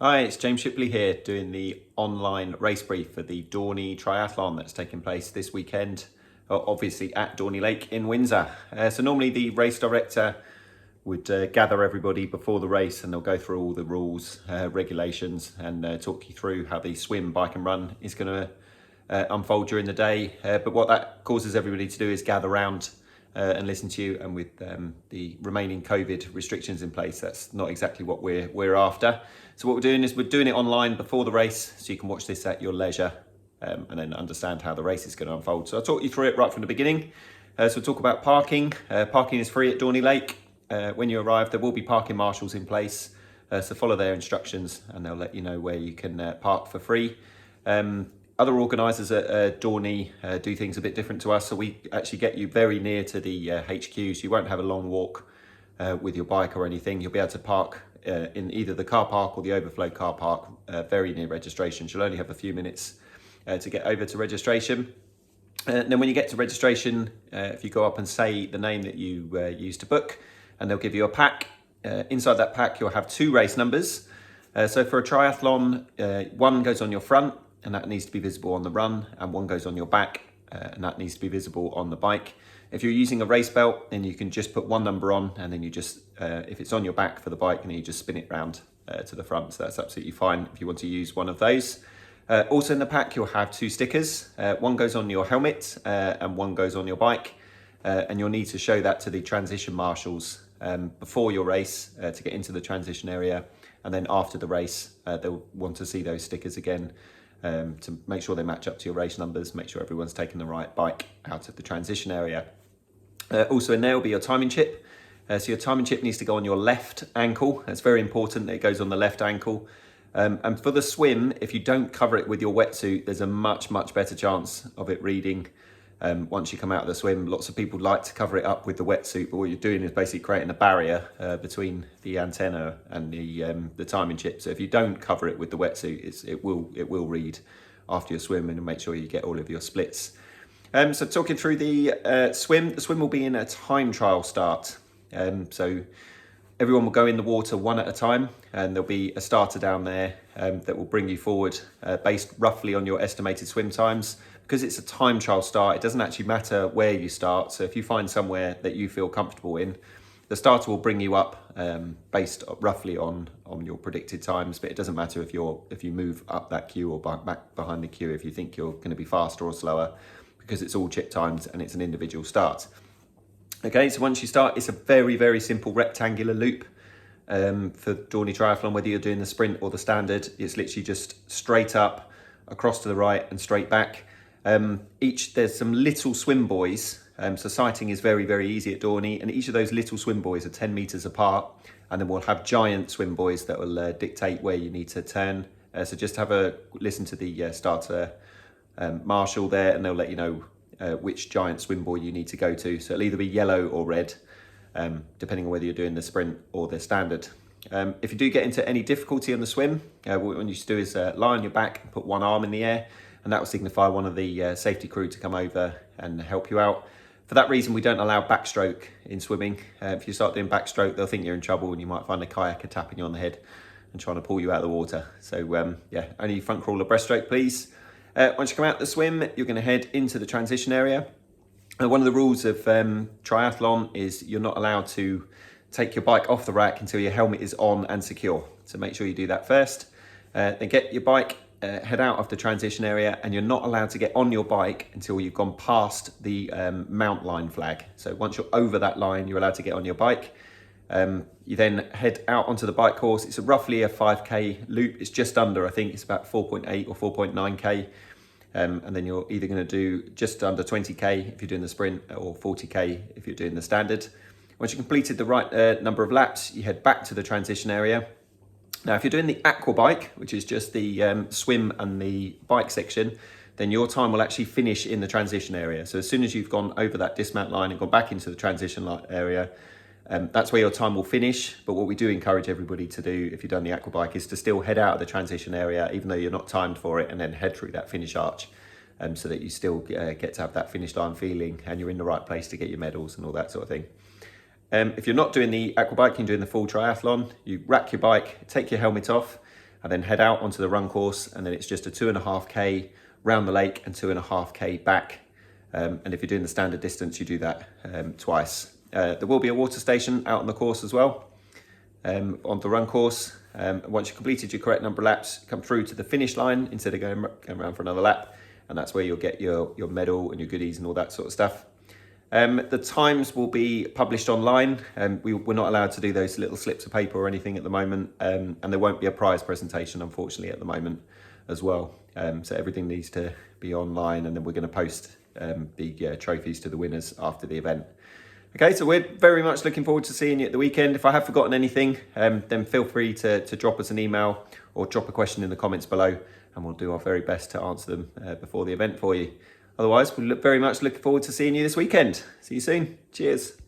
Hi, it's James Shipley here doing the online race brief for the Dorney Triathlon that's taking place this weekend, obviously at Dorney Lake in Windsor. So normally the race director would gather everybody before the race and they'll go through all the rules, regulations and talk you through how the swim, bike and run is going to unfold during the day. But what that causes everybody to do is gather round and listen to you, and with the remaining COVID restrictions in place, that's not exactly what we're after. So what we're doing is we're doing it online before the race, so you can watch this at your leisure and then understand how the race is going to unfold. So I'll talk you through it right from the beginning. So we'll talk about parking. Parking is free at Dorney Lake. When you arrive, there will be parking marshals in place, so follow their instructions and they'll let you know where you can park for free. Other organisers at Dorney do things a bit different to us, so we actually get you very near to the HQs. You won't have a long walk with your bike or anything. You'll be able to park in either the car park or the overflow car park very near registration. You'll only have a few minutes to get over to registration. And then when you get to registration, if you go up and say the name that you used to book, and they'll give you a pack. Inside that pack, you'll have 2 race numbers. So for a triathlon, one goes on your front, and that needs to be visible on the run, and one goes on your back, and that needs to be visible on the bike. If you're using a race belt, then you can just put one number on, and then you just, if it's on your back for the bike, and then you just spin it round to the front. So that's absolutely fine if you want to use one of those. Also in the pack, you'll have 2 stickers. One goes on your helmet, and one goes on your bike. And you'll need to show that to the transition marshals before your race to get into the transition area. And then after the race, they'll want to see those stickers again to make sure they match up to your race numbers, make sure everyone's taking the right bike out of the transition area. Also in there will be your timing chip. So your timing chip needs to go on your left ankle. It's very important that it goes on the left ankle. And for the swim, if you don't cover it with your wetsuit, there's a much better chance of it reading once you come out of the swim. Lots of people like to cover it up with the wetsuit, but what you're doing is basically creating a barrier between the antenna and the timing chip. So if you don't cover it with the wetsuit, it will read after your swim, and make sure you get all of your splits. So talking through the swim will be in a time trial start. So everyone will go in the water one at a time, and there'll be a starter down there that will bring you forward based roughly on your estimated swim times. Because it's a time trial start, it doesn't actually matter where you start. So if you find somewhere that you feel comfortable in, the starter will bring you up based roughly on your predicted times. But it doesn't matter if you move up that queue or back behind the queue if you think you're going to be faster or slower, because it's all chip times and it's an individual start. Okay, so once you start, it's a very simple rectangular loop for Dorney Triathlon, whether you're doing the sprint or the standard. It's literally just straight up, across to the right and straight back. There's some little swim buoys, so sighting is very easy at Dorney, and each of those little swim buoys are 10 metres apart, and then we'll have giant swim buoys that will dictate where you need to turn. So just have a listen to the starter marshal there, and they'll let you know which giant swim buoy you need to go to. So it'll either be yellow or red, depending on whether you're doing the sprint or the standard. If you do get into any difficulty on the swim, what you need to do is lie on your back and put one arm in the air, and that will signify one of the safety crew to come over and help you out. For that reason, we don't allow backstroke in swimming. If you start doing backstroke, they'll think you're in trouble, and you might find a kayaker tapping you on the head and trying to pull you out of the water. So yeah, only front crawl or breaststroke, please. Once you come out the swim, you're going to head into the transition area. One of the rules of triathlon is you're not allowed to take your bike off the rack until your helmet is on and secure. So make sure you do that first. Then get your bike, head out of the transition area, and you're not allowed to get on your bike until you've gone past the mount line flag. So once you're over that line, you're allowed to get on your bike. You then head out onto the bike course. It's roughly a 5k loop. It's just under, I think it's about 4.8 or 4.9k. And then you're either going to do just under 20k if you're doing the sprint, or 40k if you're doing the standard. Once you've completed the right number of laps, you head back to the transition area. Now, if you're doing the aqua bike, which is just the swim and the bike section, then your time will actually finish in the transition area. So as soon as you've gone over that dismount line and gone back into the transition area, that's where your time will finish. But what we do encourage everybody to do, if you've done the aqua bike, is to still head out of the transition area, even though you're not timed for it, and then head through that finish arch, so that you still get to have that finish line feeling, and you're in the right place to get your medals and all that sort of thing. If you're not doing the aqua bike, you're doing the full triathlon, you rack your bike, take your helmet off, and then head out onto the run course, and then it's just a 2.5k round the lake and 2.5k back. And if you're doing the standard distance, you do that twice. There will be a water station out on the course as well, on the run course. Once you've completed your correct number of laps, come through to the finish line instead of going around for another lap, and that's where you'll get your medal and your goodies and all that sort of stuff. The times will be published online. We're not allowed to do those little slips of paper or anything at the moment, and there won't be a prize presentation, unfortunately, at the moment as well. So everything needs to be online, and then we're going to post the trophies to the winners after the event. Okay, so we're very much looking forward to seeing you at the weekend. If I have forgotten anything, then feel free to drop us an email or drop a question in the comments below, and we'll do our very best to answer them before the event for you. Otherwise, we very much looking forward to seeing you this weekend. See you soon. Cheers.